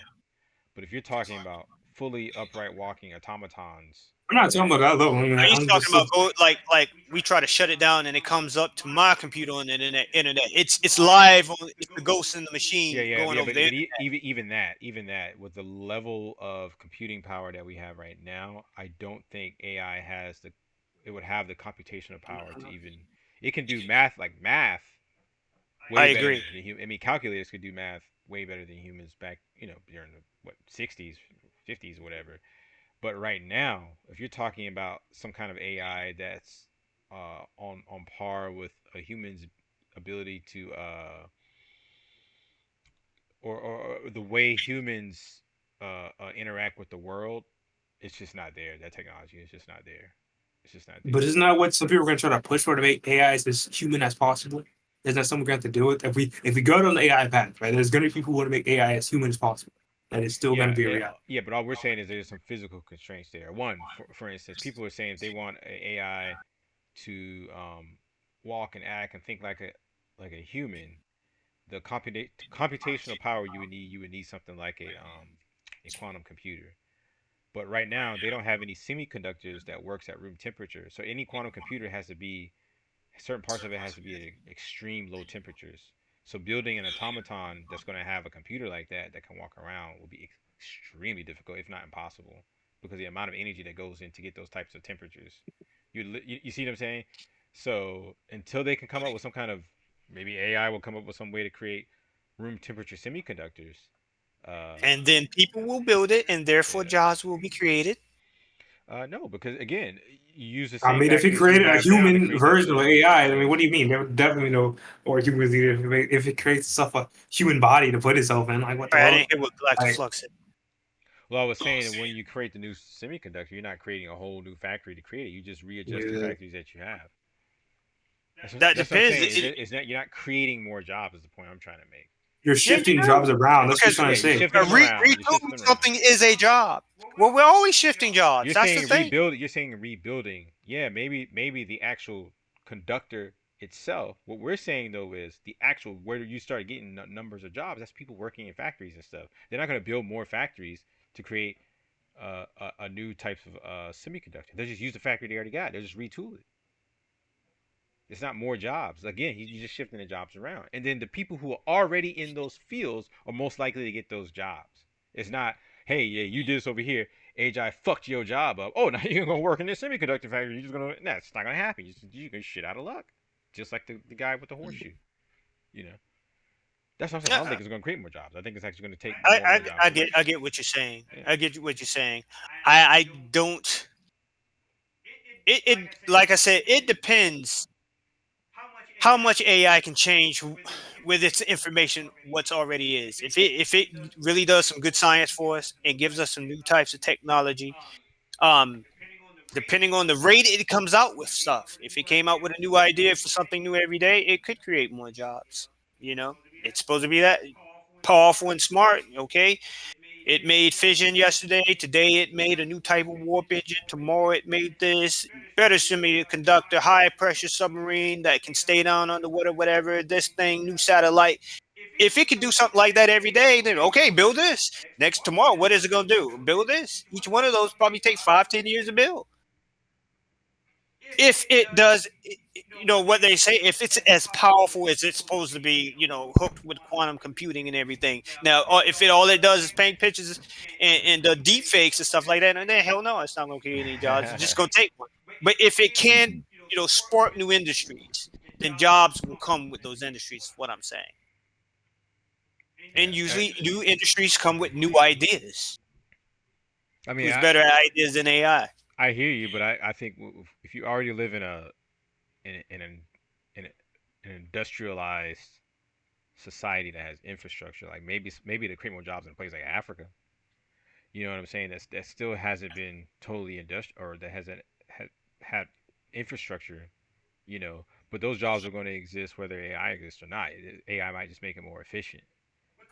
But if you're talking about fully upright walking automatons I'm not talking about that level. I mean, He's I'm talking just about go like we try to shut it down and it comes up to my computer on the internet. It's live on it's the ghost in the Yeah, machine yeah, going yeah, over there. even that, with the level of computing power that we have right now, I don't think AI has the, it would have the computational power to even, it can do math like math I way better agree. than human. I mean, calculators could do math way better than humans back, during the what 60s, 50s, whatever. But right now, if you're talking about some kind of AI that's on par with a human's ability to or the way humans interact with the world, it's just not there. That technology is just not there. It's just not but there. isn't that what some people are going to try to push for to make AI as human as possible? Isn't that something we're going to have to deal with? If we go down the AI path, right? There's going to be people who want to make AI as human as possible, and it's still going to Yeah, be a yeah, reality. yeah. But all we're saying is there's some physical constraints there. One, for instance, people are saying if they want a AI to walk and act and think like a human, the computational power you would need something like a quantum computer. But right now they don't have any semiconductors that works at room temperature. So any quantum computer has to be, certain parts of it has to be at extreme low temperatures. So building an automaton that's going to have a computer like that can walk around will be extremely difficult, if not impossible, because the amount of energy that goes in to get those types of temperatures. You see what I'm saying? So until they can come up with some kind of, maybe AI will come up with some way to create room temperature semiconductors. Uh, And then people will build it, and therefore yeah. jobs will be created. No, because again, you use the I same mean, if he factories you created a have now to human create those version of those AI, I mean, those what do you mean? They would definitely know or humans need it if it creates stuff a human body to put itself in. Like, what the Sorry, I hell? didn't hear what Black Like, Flux said. Well, I was saying that when you create the new semiconductor, you're not creating a whole new factory to create it. You just readjust the yeah, factories that you have. That That's what I'm depends. saying. It's not, you're not creating more jobs. Is the point I'm trying to make. you're Yeah, you shifting do jobs around. That's what because you're trying Yeah, to you're say. shifting them around. You're shifting retooling them around. something is a job. Well, we're always shifting jobs. You're That's the saying thing. rebuild. You're saying rebuilding. Yeah, maybe the actual conductor itself. What we're saying though is the actual, where you start getting numbers of jobs. That's people working in factories and stuff. They're not going to build more factories to create a new type of semiconductor. They just use the factory they already got. They just retool it. It's not more jobs. Again, you're just shifting the jobs around. And then the people who are already in those fields are most likely to get those jobs. It's not, hey, yeah, you did this over here. AGI fucked your job up. Oh, now you're going to work in this semiconductor factory. You're just going to, nah, it's not going to happen. You're going to shit out of luck. Just like the guy with the horseshoe. You know? That's what I'm saying. I don't Yeah, think it's going to create more jobs. I think it's actually going to take more jobs away. I get what you're saying. Yeah. I get what you're saying. I don't. It like I said, it depends how much AI can change with its information what's already is. If it really does some good science for us and gives us some new types of technology, um, depending on the rate it comes out with stuff. If it came out with a new idea for something new every day, it could create more jobs. You know, it's supposed to be that powerful and smart. Okay, it made fission yesterday. Today it made a new type of warp engine. Tomorrow it made this better semiconductor, high pressure submarine that can stay down underwater, whatever. This thing, new satellite. If it could do something like that every day, then okay, build this. Next tomorrow, what is it gonna do? Build this. Each one of those probably take 5, 10 years to build. If it does, what they say, if it's as powerful as it's supposed to be, hooked with quantum computing and everything. Now, if it all it does is paint pictures and the deep fakes and stuff like that, then hell no, it's not going to create any jobs. It's just going to take one. But if it can, spark new industries, then jobs will come with those industries. Is what I'm saying. Yeah. And usually, new industries come with new ideas. I mean, Who's better ideas than AI? I hear you, but I think if you already live in a in an in an industrialized society that has infrastructure, like maybe to create more jobs in a place like Africa. You know what I'm saying? That still hasn't been totally industrial, or that hasn't had infrastructure. But those jobs are going to exist whether AI exists or not. AI might just make it more efficient.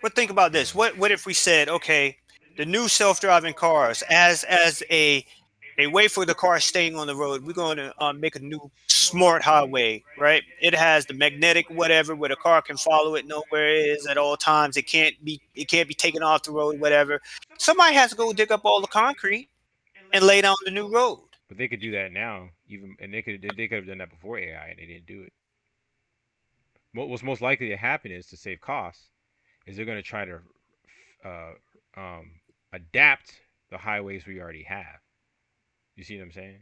But think about You this. know. What if we said, okay, the new self-driving cars as a way for the car staying on the road, we're going to make a new smart highway, right? It has the magnetic whatever where the car can follow it, know where it is at all times. It can't be taken off the road, whatever. Somebody has to go dig up all the concrete and lay down the new road. But they could do that now, even, and they could have done that before AI, and they didn't do it. What's most likely to happen is, to save costs, is they're going to try to uh, adapt the highways we already have. You see what I'm saying?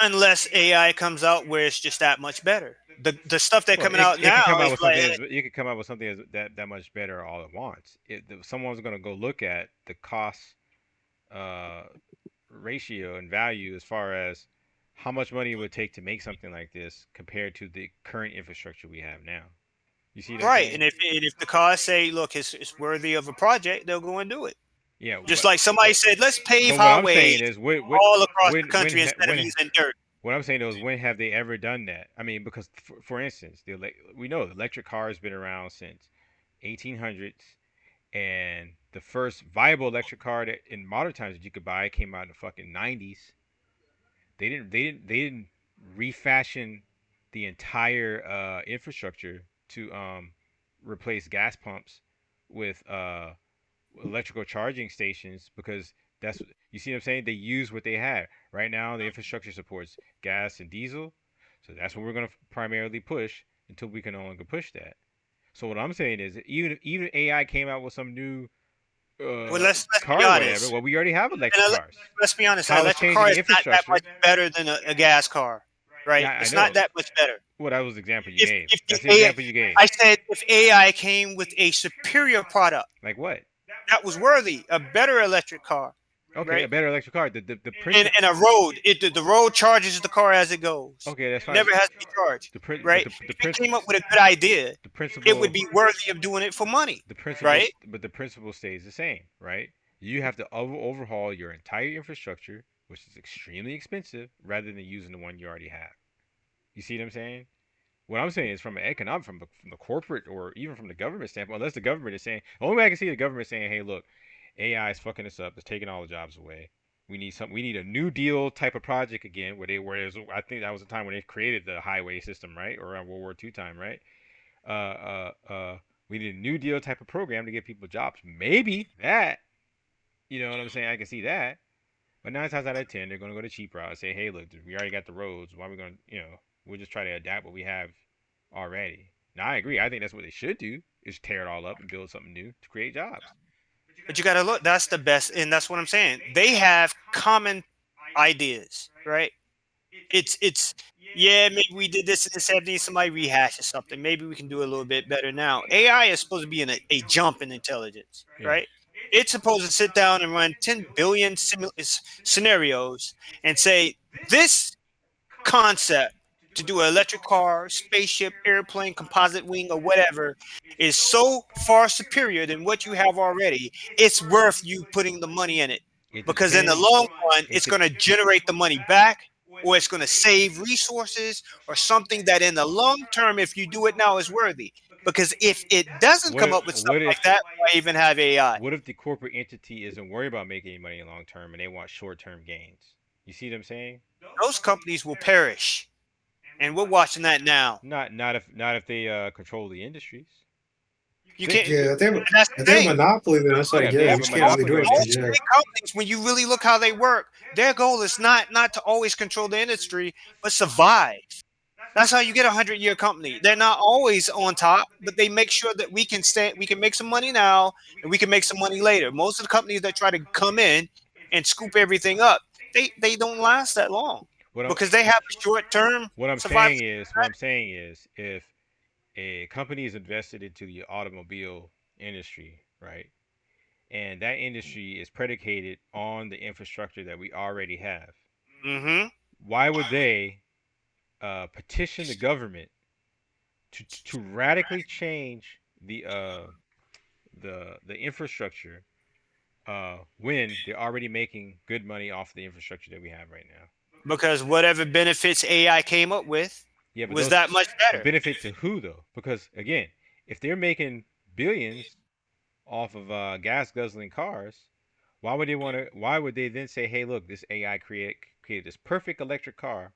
Unless AI comes out where it's just that much better. The stuff that's Well, coming out it now could come out is with like, something. You could come out with something that much better all at once. Someone's going to go look at the cost uh, ratio and value as far as how much money it would take to make something like this compared to the current infrastructure we have now. You see what I'm right. saying? And if the cars say, look, it's worthy of a project, they'll go and do it. Yeah, Just like somebody said, let's pave but what I'm highways saying is, all across the when country instead of when using dirt. what I'm saying is, when have they ever done that? I mean, because for instance, we know the electric car has been around since 1800s, and the first viable electric car that in modern times that you could buy came out in the fucking 90s. They didn't refashion the entire infrastructure to replace gas pumps with electrical charging stations, because that's, you see what I'm saying? They use what they have. Right now the infrastructure supports gas and diesel, so that's what we're going to primarily push until we can no longer push that. So what I'm saying is, even AI came out with some new Well, let's be car or whatever, honest. well, we already have And electric cars. let's be honest, an How it's electric changing car the is not that infrastructure. much better than a gas car, right? Yeah, I It's know. not that much better. Well, that was the example you gave. If That's the the AI, example you gave. I said if AI came with a superior product Like what? that was worthy, a better electric car, Okay, a right? better electric car. The principle. And a road, the road charges the car as it goes. Okay, that's It fine. never has to be charged, But right? If you came up with a good idea, the it would principle, be worthy of doing it for money, the principle, right? but the principle stays the same, right? You have to overhaul your entire infrastructure, which is extremely expensive, rather than using the one you already have. You see what I'm saying? What I'm saying is, from an economic, from the corporate, or even from the government standpoint, unless the government is saying, the only way I can see the government saying, hey, look, AI is fucking us up, it's taking all the jobs away. We need a New Deal type of project again, I think that was the time when they created the highway system, right? Or around World War II time, right? Uh, we need a New Deal type of program to give people jobs. Maybe that, you know what I'm saying? I can see that. But 9 times out of 10, they're going to go the cheap route and say, hey, look, we already got the roads. Why are we going to, we'll just try to adapt what we have already. Now, I agree. I think that's what they should do, is tear it all up and build something new to create jobs. But you got to look. That's the best, and that's what I'm saying. They have common ideas, right? It's yeah, maybe we did this in the 70s. Somebody rehashes something. Maybe we can do a little bit better now. AI is supposed to be in a jump in intelligence, Yeah. right? It's supposed to sit down and run 10 billion scenarios and say this concept to do an electric car, spaceship, airplane, composite wing, or whatever is so far superior than what you have already. It's worth you putting the money in it, It because in the depends. long run, It it's de- going to generate the money back, or it's going to save resources, or something that in the long term, if you do it now, is worthy. Because if it doesn't what come if, up with stuff what if like that, why even have AI? what if the corporate entity isn't worried about making any money long term, and they want short term gains? You see what I'm saying? Those companies will perish, and we're watching that now. Not if they control the industries. You They, can't. Yeah, And that's if the they're a thing. monopoly, then it's yeah, like, if they yeah, have you a just can't really monopoly do right anything. Most now. Yeah. big companies, when you really look how they work, their goal is not to always control the industry, but survive. That's how you get a 100-year company. They're not always on top, but they make sure that we can make some money now, and we can make some money later. Most of the companies that try to come in and scoop everything up, they don't last that long, What I'm because they have a short term what I'm survival. saying is what I'm saying is if a company is invested into the automobile industry, right? And that industry is predicated on the infrastructure that we already have. Mm-hmm. Why would they petition the government to radically change the infrastructure when they're already making good money off the infrastructure that we have right now? Because whatever benefits AI came up with Yeah, but was those that much better. benefit to who though? Because again, if they're making billions off of gas guzzling cars, why would they want to? Why would they then say, "Hey, look, this AI created this perfect electric car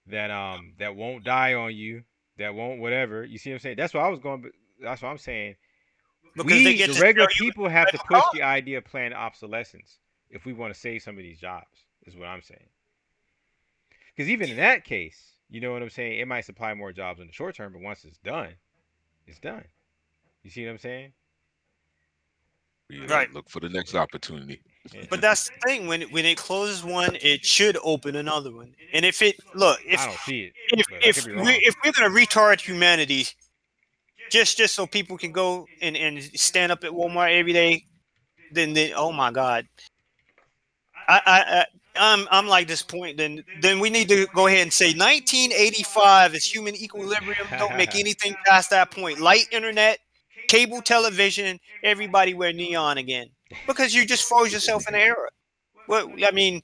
that won't die on you, that won't whatever." You see what I'm saying? That's what I was going. That's what I'm saying. Because The regular people, have to push the idea of planned obsolescence if we want to save some of these jobs. Is what I'm saying. Because even in that case, you know what I'm saying, it might supply more jobs in the short term, but once it's done, it's done. You see what I'm saying? Right. Look for the next opportunity. Yeah. But that's the thing. When it closes one, it should open another one. And if it I don't see it, but I could be wrong. if we're gonna retard humanity just so people can go and stand up at Walmart every day, then oh my God, I'm like this point. Then we need to go ahead and say 1985 is human equilibrium. Don't make anything past that point. Light internet, cable television, everybody wear neon again because you just froze yourself in the era. Well, I mean,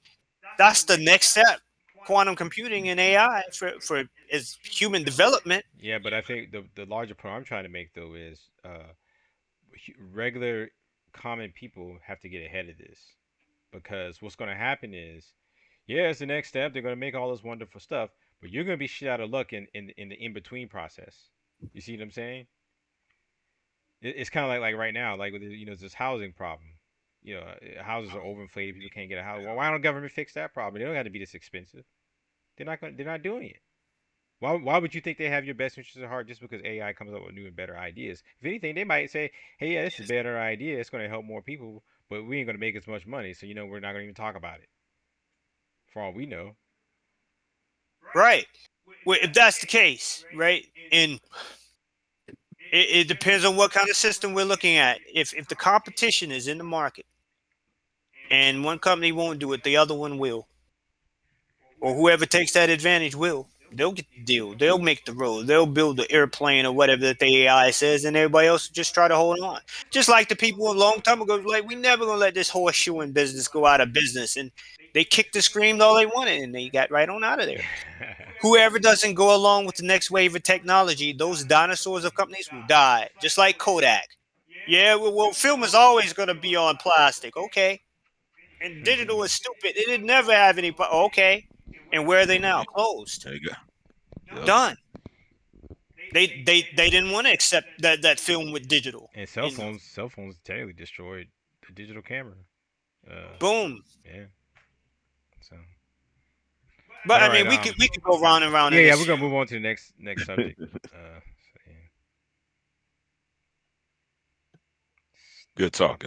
that's the next step. Quantum computing and AI for is human development. Yeah, but I think the larger point I'm trying to make though is regular common people have to get ahead of this because what's going to happen is, yeah, it's the next step. They're going to make all this wonderful stuff, but you're going to be shit out of luck in the in between process. You see what I'm saying? It's kind of like right now, like with this housing problem. Houses are overinflated. People can't get a house. Well, why don't government fix that problem? They don't have to be this expensive. They're not doing it. Why would you think they have your best interests at heart just because AI comes up with new and better ideas? If anything, they might say, "Hey, yeah, this is a better idea. It's going to help more people, but we ain't going to make as much money, so we're not going to even talk about it." For all we know. Right. Well, if that's the case, right, and it depends on what kind of system we're looking at. If the competition is in the market and one company won't do it, the other one will, or whoever takes that advantage will. They'll get the deal. They'll make the road. They'll build the airplane or whatever that the AI says, and everybody else will just try to hold on. Just like the people a long time ago, like we never gonna let this horseshoeing business go out of business, and they kicked and screamed all they wanted, and they got right on out of there. Whoever doesn't go along with the next wave of technology, those dinosaurs of companies will die, just like Kodak. Yeah, well film is always going to be on plastic, okay? And digital is stupid. It did never have any. Okay, and where are they now? Closed. There you go. Yep. Done. They didn't want to accept that film with digital. And cell phones technically destroyed the digital camera. Boom. Yeah. So. But All I mean, right, we could go round and round. Yeah, in yeah, this. we're gonna move on to the next subject. Good talk, y'all.